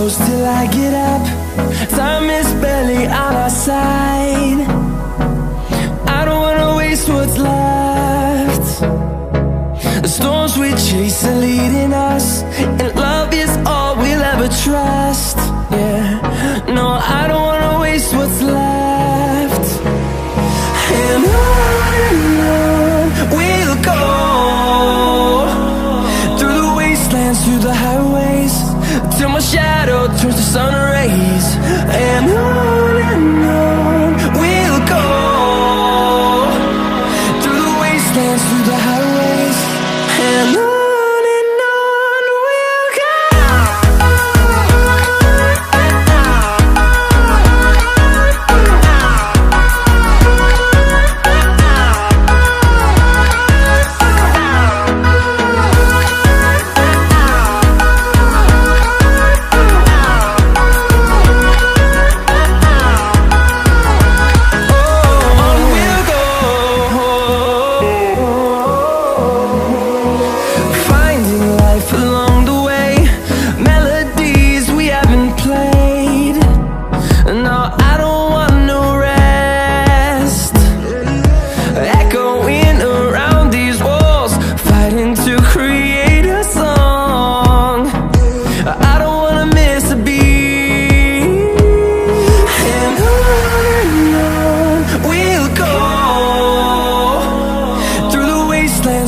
close till I get up. Time is barely on our side. I don't wanna waste what's left. The storms we chase are leading us, and love is all we'll ever trust. Yeah, no, I don't wanna waste what's left. And on we'll go, through the wastelands, through the highways, till my shadow turns to sun rays. And on we'll go, through the wastelands, through the highways, and on we'll go.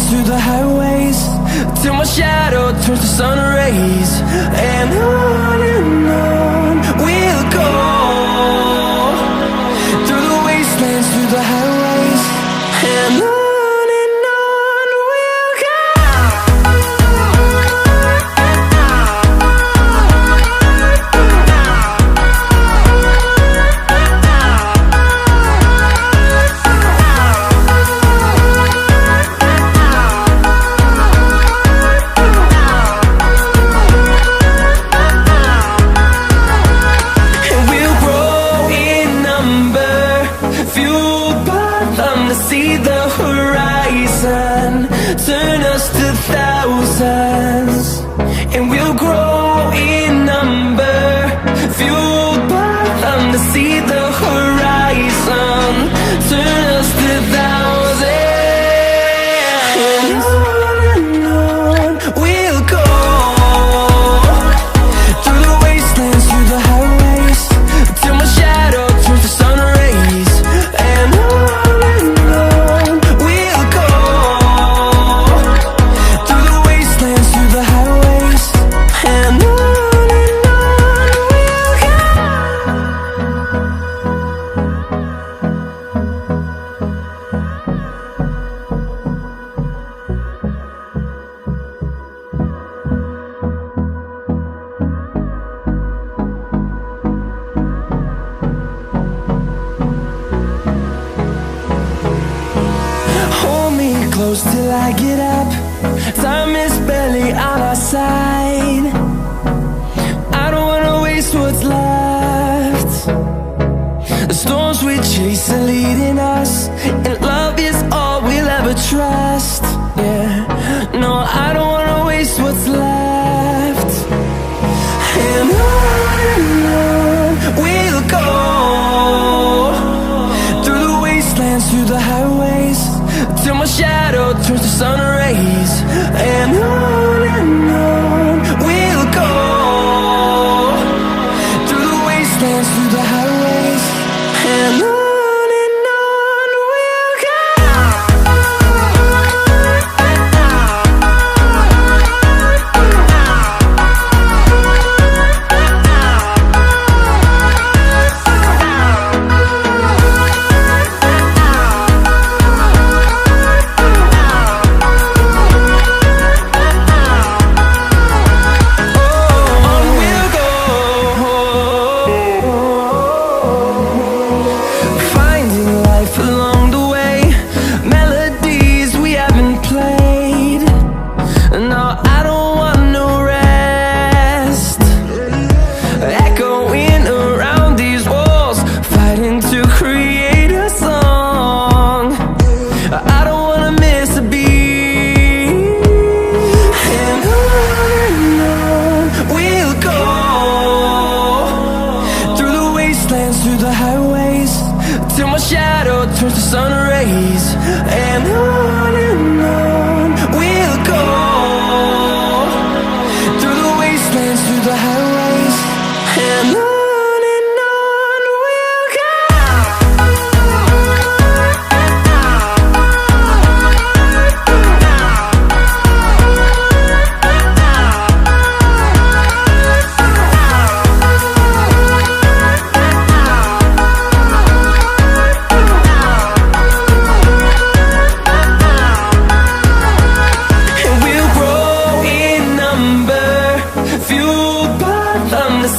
Through the highways, till my shadow turns to sun rays. And on we'll go, through the wastelands, through the highways, and on we'll go. See the horizon, turn us to thousands, and we'll grow in number, fueled by them. To see the horizon, turn us to thousands, and on we'll go, through the wastelands, through the highways, till my shadow turns to sun rays. And close till I get up. Time is barely on our side. I don't wanna waste what's left. The storms we chase are leading us, and love is all we'll ever trust. Yeah, no, I don't wanna waste what's left. And on we'll go, through the wastelands, through the highways, till my shadow turns to sun rays. And on we'll go, through the wastelands, through the highways, and on we'll go. wastelands, through the highways, till my shadow turns to sun rays. And on we'll go, through the wastelands, through the highways, and on we'll go.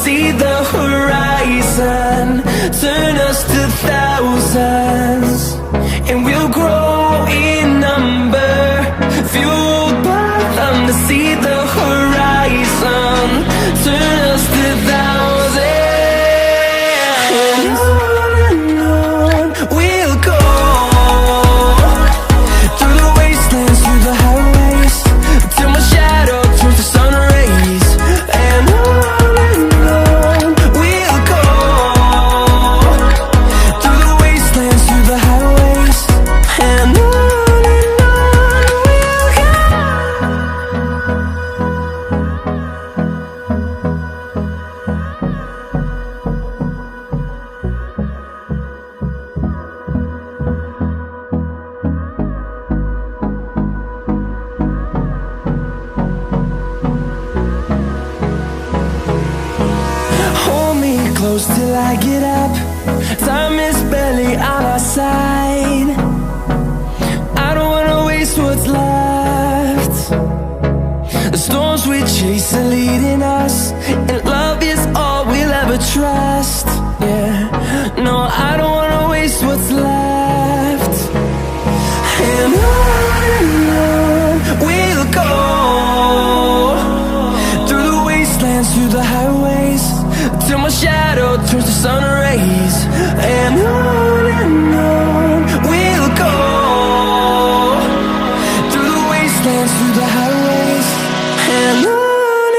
See the horizon turn us to thousands, and we'll grow in number, fueled by them to see the horizon turn us to thousands. And on we'll go, through the wastelands, through the highways, till my shadow turns to sun rays. And close till I get up. Time is barely on our side. I don't wanna waste what's left. The storms we chase are leading us, and love is all we'll ever trust. Yeah, no, I don't wanna waste what's left. And on we'll go, through the wastelands, through the highways, till my shadow turns to sun rays. And on we'll go, through the wastelands, through the highways, and on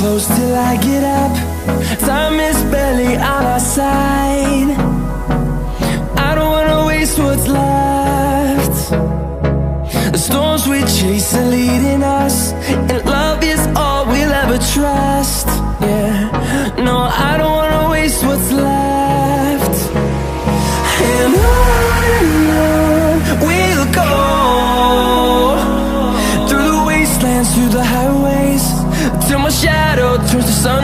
close till I get up. Time is barely on our side. I don't wanna waste what's left. The storms we chase are leading us, and love is all we'll ever trust. Yeah, no, I don't wanna waste what's left. And on we'll go, through the wastelands, through the highways, till my shadow turns to sun